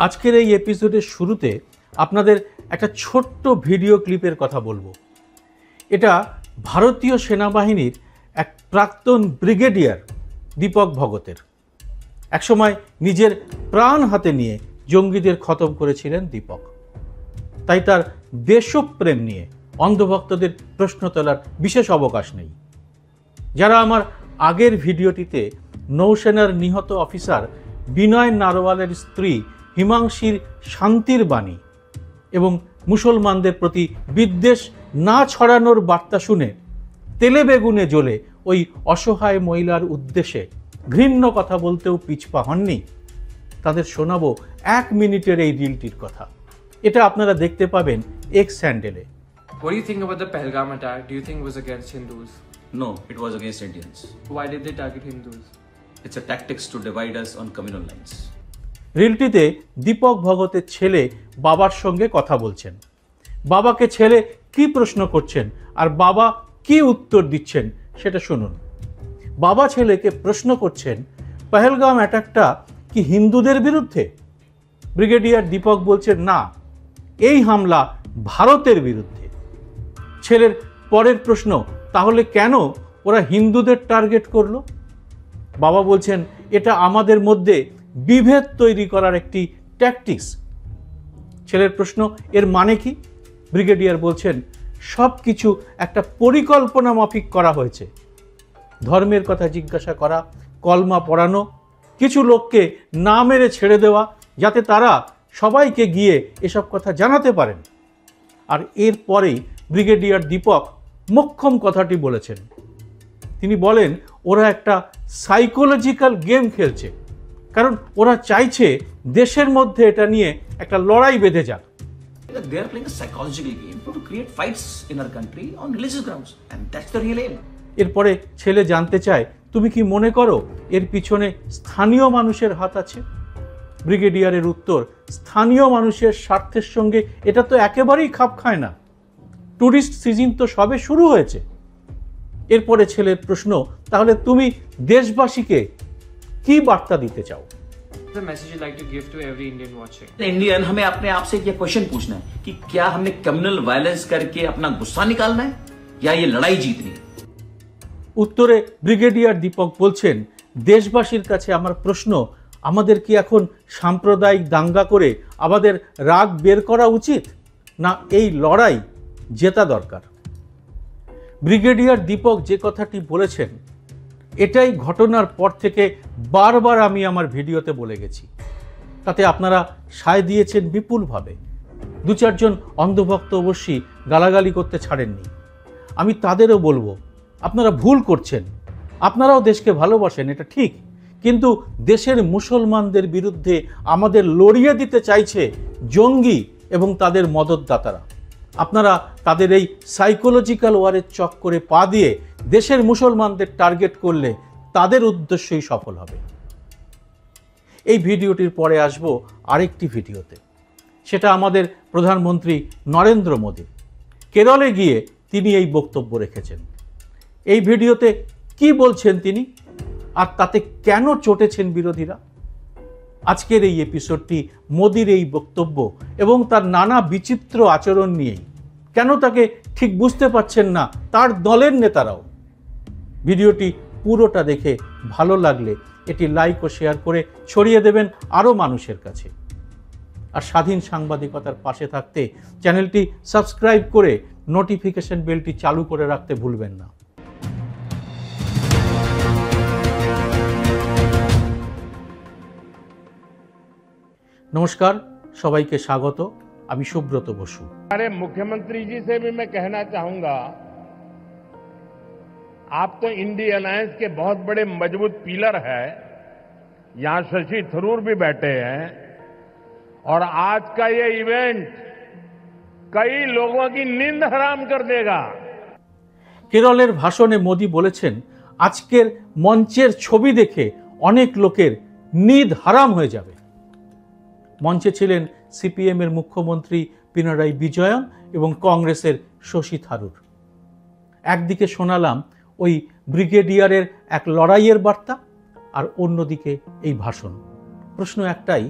আজকের এই এপিসোডের শুরুতে আপনাদের একটা ছোট্ট ভিডিও ক্লিপের কথা বলবো। এটা ভারতীয় সেনাবাহিনীর এক প্রাক্তন ব্রিগেডিয়ার দীপক ভগতের। একসময় নিজের প্রাণ হাতে নিয়ে জঙ্গিদের খতম করেছিলেন দীপক। তাই তার দেশপ্রেম নিয়ে অন্ধভক্তদের প্রশ্ন তোলার বিশেষ অবকাশ নেই। যারা আমার আগের ভিডিওটিতে নৌসেনার নিহত অফিসার বিনয় নারওয়ালের স্ত্রী হিমাংশীর শান্তির বাণী এবং মুসলমানদের প্রতি বিদ্বেষ না ছড়ানোর বার্তা শুনে তেলে বেগুনে জ্বলে ওই অসহায় মহিলার উদ্দেশ্যে ঘৃণ্য কথা বলতেও পিছপা হননি, তাদের শোনাবো 1 মিনিটের এই রিলটির কথা। এটা আপনারা দেখতে পাবেন এক্স হ্যান্ডেলে। What do you think about the Pahalgam attack? Do you think it was against Hindus? No, it was against Indians. Why did they target Hindus? It's a tactics to divide us on communal lines. রিলটিতে Dipak ভগতের ছেলে বাবার সঙ্গে কথা বলছেন। বাবাকে ছেলে কি প্রশ্ন করছেন আর বাবা কি উত্তর দিচ্ছেন সেটা শুনুন। বাবা ছেলেকে প্রশ্ন করছেন, পহেলগাম অ্যাটাকটা কি হিন্দুদের বিরুদ্ধে? ব্রিগেডিয়ার দীপক বলছেন, না, এই হামলা ভারতের বিরুদ্ধে। ছেলের পরের প্রশ্ন, তাহলে কেন ওরা হিন্দুদের টার্গেট করলো? বাবা বলছেন, এটা আমাদের মধ্যে বিভেদ তৈরি করার একটি ট্যাকটিক্স। ছেলের প্রশ্ন, এর মানে কি? ব্রিগেডিয়ার বলছেন, সব কিছু একটা পরিকল্পনা মাফিক করা হয়েছে। ধর্মের কথা জিজ্ঞাসা করা, কলমা পড়ানো, কিছু লোককে না মেরে ছেড়ে দেওয়া যাতে তারা সবাইকে গিয়ে এসব কথা জানাতে পারেন। আর এরপরেই ব্রিগেডিয়ার দীপক মোক্ষম কথাটি বলেছেন। তিনি বলেন, ওরা একটা সাইকোলজিক্যাল গেম খেলছে, কারণ ওরা চাইছে দেশের মধ্যে এটা নিয়ে একটা লড়াই বেঁধে যাক। They are playing a psychological game to create fights in our country on religious grounds, and that's the real aim. এরপরে ছেলে জানতে চায়, তুমি কি মনে করো এর পিছনে স্থানীয় মানুষের হাত আছে? ব্রিগেডিয়ারের উত্তর, স্থানীয় মানুষের স্বার্থের সঙ্গে এটা তো একেবারেই খাপ খায় না। টুরিস্ট সিজন তো সবে শুরু হয়েছে। এরপরে ছেলের প্রশ্ন, তাহলে তুমি দেশবাসীকে কি বার্তা দিতে চাও? The message you'd like to give to every Indian watching? Indian हमें अपने आप से ये क्वेश्चन पूछना है कि क्या हमें कम्युनल वायलेंस करके अपना गुस्सा निकालना है या ये लड़ाई जीतनी है? উত্তরে ব্রিগেডিয়ার দীপক বলছেন, দেশবাসীর কাছে আমার প্রশ্ন, আমাদের কি এখন সাম্প্রদায়িক দাঙ্গা করে আমাদের রাগ বের করা উচিত, না এই লড়াই জেতা দরকার? ব্রিগেডিয়ার দীপক যে কথাটি বলেছেন এটাই ঘটনার পর থেকে বারবার আমি আমার ভিডিওতে বলে গেছি। তাতে আপনারা সায় দিয়েছেন বিপুলভাবে। 2-4 জন অন্ধভক্ত অবশ্যই গালাগালি করতে ছাড়েননি। আমি তাদেরও বলবো, আপনারা ভুল করছেন। আপনারাও দেশকে ভালোবাসেন, এটা ঠিক, কিন্তু দেশের মুসলমানদের বিরুদ্ধে আমাদের লড়িয়ে দিতে চাইছে জঙ্গি এবং তাদের মদতদাতারা। আপনারা তাদের এই সাইকোলজিক্যাল ওয়ারের চক্করে পা দিয়ে দেশের মুসলমানদের টার্গেট করলে তাদের উদ্দেশ্যই সফল হবে। এই ভিডিওটির পরে আসব আরেকটি ভিডিওতে। সেটা আমাদের প্রধানমন্ত্রী নরেন্দ্র মোদী। কেরলে গিয়ে তিনি এই বক্তব্য রেখেছেন। এই ভিডিওতে কি বলছেন তিনি, আর তাতে কেন চটেছেন বিরোধীরা? আজকের এই এপিসোডটি মোদির এই বক্তব্য এবং তার নানা বিচিত্র আচরণ নিয়েই। কেন তাকে ঠিক বুঝতে পারছেন না তার দলের নেতারাও। ভিডিওটি পুরোটা দেখে ভালো লাগলে এটি লাইক ও শেয়ার করে ছড়িয়ে দেবেন আরও মানুষের কাছে। আর স্বাধীন সাংবাদিকতার পাশে থাকতে চ্যানেলটি সাবস্ক্রাইব করে নোটিফিকেশন বেলটি চালু করে রাখতে ভুলবেন না। নমস্কার, সবাইকে স্বাগত। আমি সুব্রত বসু। हमारे मुख्यमंत्री जी से भी मैं कहना चाहूंगा, आप तो इंडी अलायंस के बहुत बड़े मजबूत पिलर है। यहां शशि थरूर भी बैठे हैं और आज का ये इवेंट कई लोगों की नींद हराम कर देगा। কেরলের ভাষণে মোদি বলেছেন, আজকের মঞ্চের ছবি দেখে অনেক লোকের নিদ হারাম হয়ে যাবে। মঞ্চে ছিলেন সিপিএমের মুখ্যমন্ত্রী পিনারাই বিজয়ন এবং কংগ্রেসের শশী থারুর। একদিকে শোনালাম ওই ব্রিগেডিয়ারের এক লড়াইয়ের বার্তা, আর অন্যদিকে এই ভাষণ। প্রশ্ন একটাই,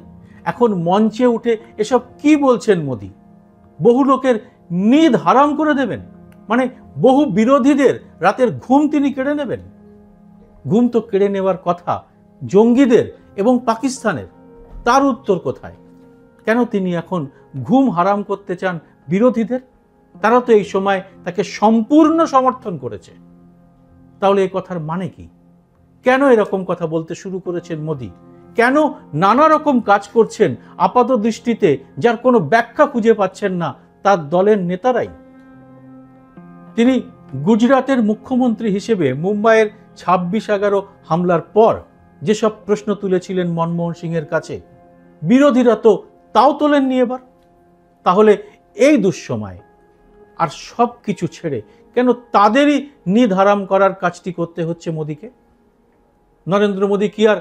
এখন মঞ্চে উঠে এসব কি বলছেন মোদি? বহু লোকের নিদ হারাম করে দেবেন, মানে বহু বিরোধীদের রাতের ঘুম তিনি কেড়ে নেবেন। ঘুম তো কেড়ে নেওয়ার কথা জঙ্গিদের এবং পাকিস্তানের, তার উত্তর কোথায়? কেন তিনি এখন ঘুম হারাম করতে চান বিরোধীদের? তারা তো এই সময় তাকে সম্পূর্ণ সমর্থন করেছে। তাহলে এই কথার মানে কি? কেন এরকম কথা বলতে শুরু করেছেন মোদি? কেন নানা রকম কাজ করছেন আপাত দৃষ্টিতে, যার কোনো ব্যাখ্যা খুঁজে পাচ্ছেন না তার দলের নেতারাই? তিনি গুজরাটের মুখ্যমন্ত্রী হিসেবে মুম্বাইয়ের 26/11 হামলার পর যেসব প্রশ্ন তুলেছিলেন মনমোহন সিংয়ের কাছে, বিরোধীরা তো তাও তোলেননি এবার। তাহলে এই দুঃসময়ে আর সব কিছু ছেড়ে কেন তাদেরই নিদ হারাম করার কাজটি করতে হচ্ছে মোদিকে? নরেন্দ্র মোদি কি আর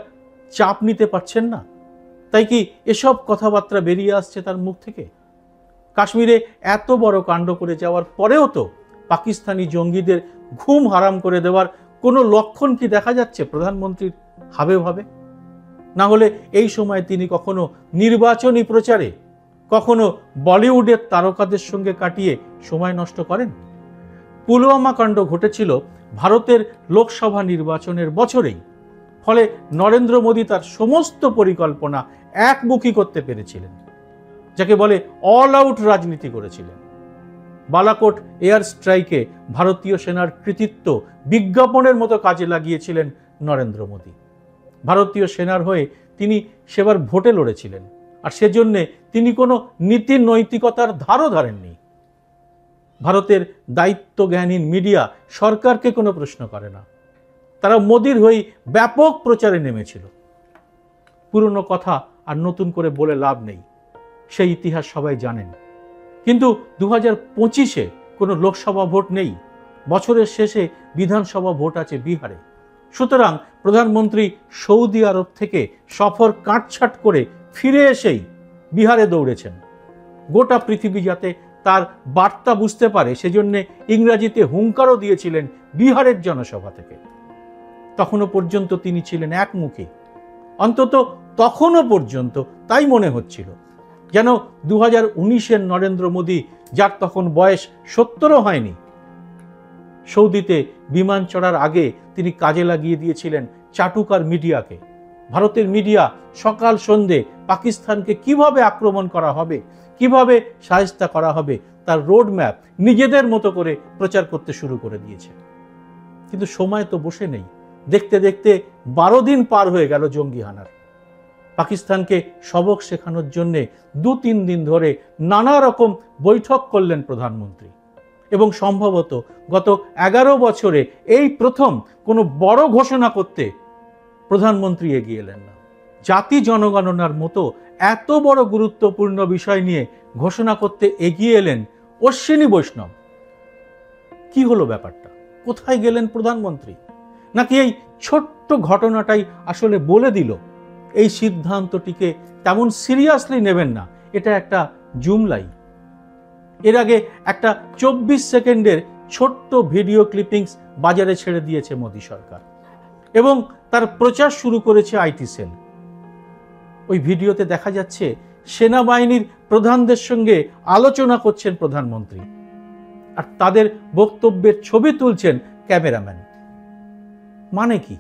চাপ নিতে পারছেন না? তাই কি এসব কথাবার্তা বেরিয়ে আসছে তার মুখ থেকে? কাশ্মীরে এত বড় কাণ্ড করে যাওয়ার পরেও তো পাকিস্তানি জঙ্গিদের ঘুম হারাম করে দেওয়ার কোনো লক্ষণ কি দেখা যাচ্ছে প্রধানমন্ত্রীর হাবে ভাবে? না হলে এই সময় তিনি কখনো নির্বাচনী প্রচারে, কখনো বলিউডের তারকাদের সঙ্গে কাটিয়ে সময় নষ্ট করেন? পুলওয়ামা কাণ্ড ঘটেছিল ভারতের লোকসভা নির্বাচনের বছরেই। ফলে নরেন্দ্র মোদি তার সমস্ত পরিকল্পনা একমুখী করতে পেরেছিলেন, যাকে বলে অল আউট রাজনীতি করেছিলেন। বালাকোট এয়ার স্ট্রাইকে ভারতীয় সেনার কৃতিত্ব বিজ্ঞাপনের মতো কাজে লাগিয়েছিলেন নরেন্দ্র মোদি। ভারতীয় সেনার হয়ে তিনি সেবার ভোটে লড়েছিলেন, আর সেজন্য তিনি কোনো নীতি নৈতিকতার ধারও ধারেননি। ভারতের দায়িত্বজ্ঞানহীন মিডিয়া সরকারকে কোনো প্রশ্ন করে না, তারা মোদির হয়ে ব্যাপক প্রচারে নেমেছিল। পুরনো কথা আর নতুন করে বলে লাভ নেই, সেই ইতিহাস সবাই জানেন। কিন্তু 2025-এ কোনো লোকসভা ভোট নেই, বছরের শেষে বিধানসভা ভোট আছে বিহারে। সুতরাং প্রধানমন্ত্রী সৌদি আরব থেকে সফর কাটছাট করে ফিরে এসেই বিহারে দৌড়েছেন। গোটা পৃথিবী যাতে তার বার্তা বুঝতে পারে সেজন্য ইংরাজিতে হুঙ্কারও দিয়েছিলেন বিহারের জনসভা থেকে। তখনও পর্যন্ত তিনি ছিলেন একমুখী, অন্তত তখনও পর্যন্ত তাই মনে হচ্ছিল, যেন 2019-এর নরেন্দ্র মোদি, যার তখন বয়স 70ও হয়নি। সৌদিতে বিমান চড়ার আগে তিনি কাজে লাগিয়ে দিয়েছিলেন চাটুকার মিডিয়াকে। ভারতের মিডিয়া সকাল সন্ধে পাকিস্তানকে কিভাবে আক্রমণ করা হবে, কিভাবে শায়েস্তা করা হবে, তার রোড ম্যাপ নিজেদের মতো করে প্রচার করতে শুরু করে দিয়েছে। কিন্তু সময় তো বসে নেই। দেখতে দেখতে 12 দিন পার হয়ে গেল জঙ্গি হানার। পাকিস্তানকে সবক শেখানোর জন্য 2-3 দিন ধরে নানা রকম বৈঠক করলেন প্রধানমন্ত্রী, এবং সম্ভবত গত 11 বছরে এই প্রথম কোনো বড় ঘোষণা করতে প্রধানমন্ত্রী এগিয়ে এলেন না। জাতি জনগণনার মতো এত বড় গুরুত্বপূর্ণ বিষয় নিয়ে ঘোষণা করতে এগিয়ে এলেন অশ্বিনী বৈষ্ণব। কি হলো ব্যাপারটা? কোথায় গেলেন প্রধানমন্ত্রী? নাকি এই ছোট্ট ঘটনাটাই আসলে বলে দিল এই সিদ্ধান্তটিকে তেমন সিরিয়াসলি নেবেন না, এটা একটা জুমলাই? এর আগে একটা 24 সেকেন্ডের ছোট্ট ভিডিও ক্লিপিংস বাজারে ছেড়ে দিয়েছে মোদী সরকার, এবং তার প্রচার শুরু করেছে আইটি সেল। ওই ভিডিওতে দেখা যাচ্ছে সেনাবাহিনীর প্রধানদের সঙ্গে আলোচনা করছেন প্রধানমন্ত্রী, আর তাদের বক্তব্যের ছবি তুলছেন ক্যামেরাম্যান। মানে কি?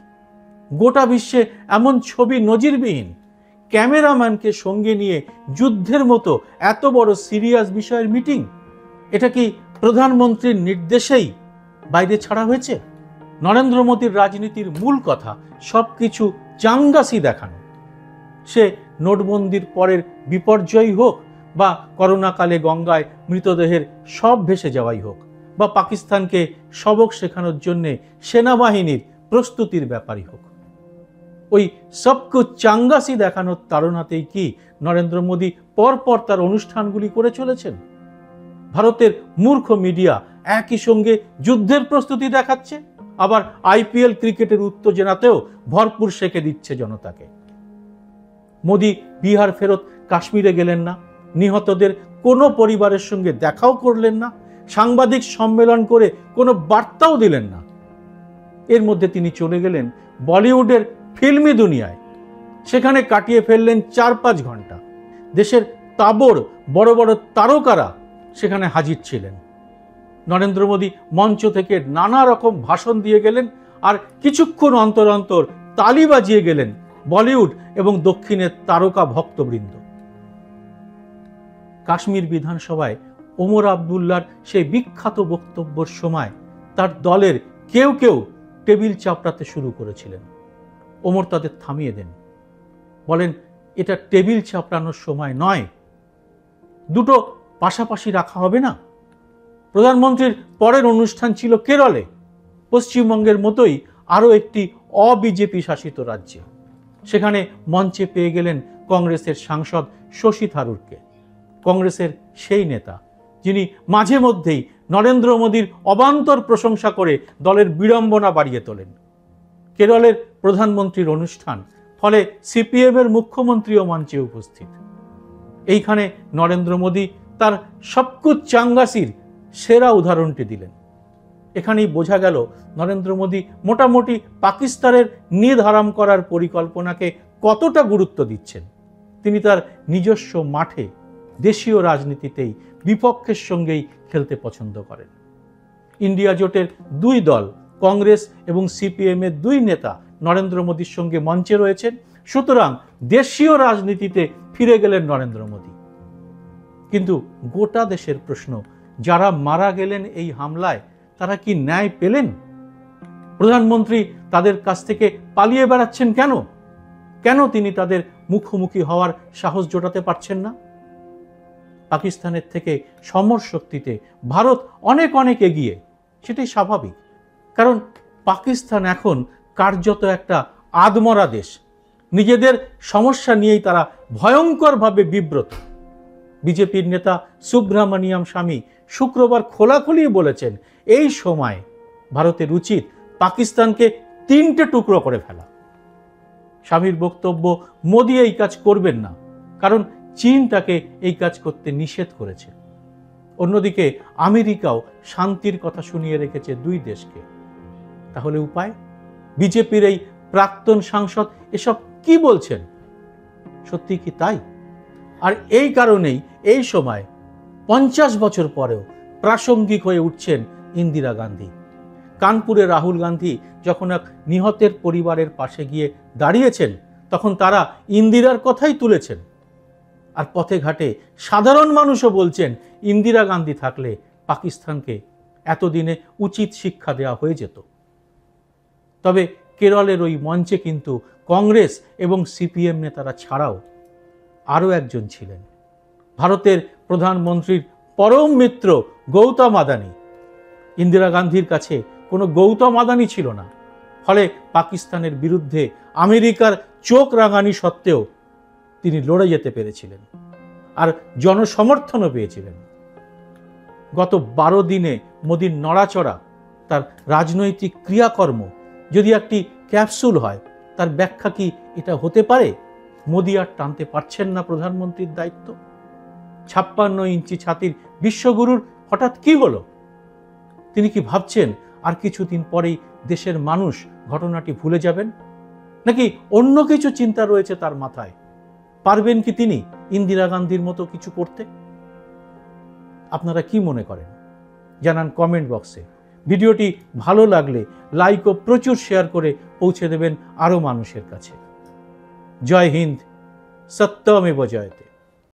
গোটা বিশ্বে এমন ছবি নজিরবিহীন। ক্যামেরাম্যানকে সঙ্গে নিয়ে যুদ্ধের মতো এত বড় সিরিয়াস বিষয়ের মিটিং, এটা কি প্রধানমন্ত্রীর নির্দেশেই বাইরে ছাড়া হয়েছে? নরেন্দ্র মোদীর রাজনীতির মূল কথা সবকিছু চাঙ্গাসি দেখানো। সে নোটবন্দির পরের বিপর্যয় হোক, বা করোনাকালে গঙ্গায় মৃতদেহের সব ভেসে যাওয়াই হোক, বা পাকিস্তানকে সবক শেখানোর জন্য সেনাবাহিনীর প্রস্তুতির ব্যাপারই হোক, ওই সবকুছ চাঙ্গাসি দেখানোর তাড়নাতেই কি নরেন্দ্র মোদী পরপর তার অনুষ্ঠানগুলি করে চলেছেন? ভারতের মূর্খ মিডিয়া একই সঙ্গে যুদ্ধের প্রস্তুতি দেখাচ্ছে, আবার আইপিএল ক্রিকেটের উত্তেজনাতেও ভরপুর সেঁকে দিচ্ছে জনতাকে। মোদী বিহার ফেরত কাশ্মীরে গেলেন না, নিহতদের কোনো পরিবারের সঙ্গে দেখাও করলেন না, সাংবাদিক সম্মেলন করে কোনো বার্তাও দিলেন না। এর মধ্যে তিনি চলে গেলেন বলিউডের ফিল্মি দুনিয়ায়, সেখানে কাটিয়ে ফেললেন 4-5 ঘন্টা। দেশের তাবড় বড় বড় তারকারা সেখানে হাজির ছিলেন। নরেন্দ্র মোদী মঞ্চ থেকে নানা রকম ভাষণ দিয়ে গেলেন, আর কিছুক্ষণ অন্তর অন্তর তালি বাজিয়ে গেলেন বলিউড এবং দক্ষিণের তারকা ভক্তবৃন্দ। কাশ্মীর বিধানসভায় ওমর আবদুল্লার সেই বিখ্যাত বক্তব্যের সময় তার দলের কেউ কেউ টেবিল চাপড়াতে শুরু করেছিলেন। ওমর তাদের থামিয়ে দেন, বলেন এটা টেবিল চাপড়ানোর সময় নয়, দুটো পাশাপাশি রাখা হবে না। প্রধানমন্ত্রীর পরের অনুষ্ঠান ছিল কেরলে, পশ্চিমবঙ্গের মতোই আরও একটি অবিজেপি শাসিত রাজ্যে। সেখানে মঞ্চে পেয়ে গেলেন কংগ্রেসের সাংসদ শশী থারুরকে, কংগ্রেসের সেই নেতা যিনি মাঝে মধ্যেই নরেন্দ্র মোদীর অবান্তর প্রশংসা করে দলের বিড়ম্বনা বাড়িয়ে তোলেন। কেরলের প্রধানমন্ত্রীর অনুষ্ঠান, ফলে সিপিএমের মুখ্যমন্ত্রীও মঞ্চে উপস্থিত। এইখানে নরেন্দ্র মোদী তার সবকুছ চাঙ্গাসির সেরা উদাহরণটি দিলেন। এখানেই বোঝা গেল নরেন্দ্র মোদী মোটামুটি পাকিস্তানের নিদ হারাম করার পরিকল্পনাকে কতটা গুরুত্ব দিচ্ছেন। তিনি তার নিজস্ব মাঠে দেশীয় রাজনীতিতেই বিপক্ষের সঙ্গেই খেলতে পছন্দ করেন। ইন্ডিয়া জোটের দুই দল কংগ্রেস এবং সিপিএম এর দুই নেতা নরেন্দ্র মোদীর সঙ্গে মঞ্চে রয়েছেন, সুতরাং দেশীয় রাজনীতিতে ফিরে গেলেন নরেন্দ্র মোদী। কিন্তু গোটা দেশের প্রশ্ন, যারা মারা গেলেন এই হামলায় তারা কি ন্যায় পেলেন? প্রধানমন্ত্রী তাদের কাছ থেকে পালিয়ে বেড়াচ্ছেন কেন? কেন তিনি তাদের মুখোমুখি হওয়ার সাহস জোটাতে পারছেন না? পাকিস্তানের থেকে সমর শক্তিতে ভারত অনেক অনেক এগিয়ে, সেটাই স্বাভাবিক, কারণ পাকিস্তান এখন কার্যত একটা আদমরা দেশ। নিজেদের সমস্যা নিয়েই তারা ভয়ঙ্করভাবে বিব্রত। বিজেপির নেতা সুব্রমণিয়াম স্বামী শুক্রবার খোলাখুলি বলেছেন, এই সময় ভারতের উচিত পাকিস্তানকে তিনটে টুকরো করে ফেলা। স্বামীর বক্তব্য, মোদী এই কাজ করবেন না, কারণ চীন তাকে এই কাজ করতে নিষেধ করেছে। অন্যদিকে আমেরিকাও শান্তির কথা শুনিয়ে রেখেছে দুই দেশকে। তাহলে উপায়? বিজেপির এই প্রাক্তন সাংসদ এসব কি বলছেন? সত্যি কি তাই? আর এই কারণেই এই সময় 50 বছর পরেও প্রাসঙ্গিক হয়ে উঠছেন ইন্দিরা গান্ধী। কানপুরে রাহুল গান্ধী যখন এক নিহতের পরিবারের পাশে গিয়ে দাঁড়িয়েছেন, তখন তারা ইন্দিরার কথাই তুলেছেন। আর পথে ঘাটে সাধারণ মানুষও বলছেন, ইন্দিরা গান্ধী থাকলে পাকিস্তানকে এতদিনে উচিত শিক্ষা দেওয়া হয়ে যেত। তবে কেরলের ওই মঞ্চে কিন্তু কংগ্রেস এবং সিপিএম নেতারা ছাড়াও আরও একজন ছিলেন, ভারতের প্রধানমন্ত্রীর পরম মিত্র গৌতম আদানি। ইন্দিরা গান্ধীর কাছে কোনো গৌতম আদানি ছিল না, ফলে পাকিস্তানের বিরুদ্ধে আমেরিকার চোখ রাঙানি সত্ত্বেও তিনি লড়ে যেতে পেরেছিলেন, আর জনসমর্থনও পেয়েছিলেন। গত 12 দিনে মোদীর নড়াচড়া, তার রাজনৈতিক ক্রিয়াকর্ম যদি একটি ক্যাপসুল হয়, তার ব্যাখ্যা কি এটা হতে পারে মোদী আর টানতে পারছেন না প্রধানমন্ত্রীর দায়িত্ব? 56 ইঞ্চি ছাতির বিশ্বগুরুর হঠাৎ কি হলো? তিনি কি ভাবছেন আর কিছুদিন পরেই দেশের মানুষ ঘটনাটি ভুলে যাবেন? নাকি অন্য কিছু চিন্তা রয়েছে তার মাথায়? পারবেন কি তিনি ইন্দিরা গান্ধীর মতো কিছু করতে? আপনারা কি মনে করেন জানান কমেন্ট বক্সে। ভিডিওটি ভালো লাগলে লাইক ও প্রচুর শেয়ার করে পৌঁছে দেবেন আরও মানুষের কাছে। জয় হিন্দ, সত্যমেব জয়তে।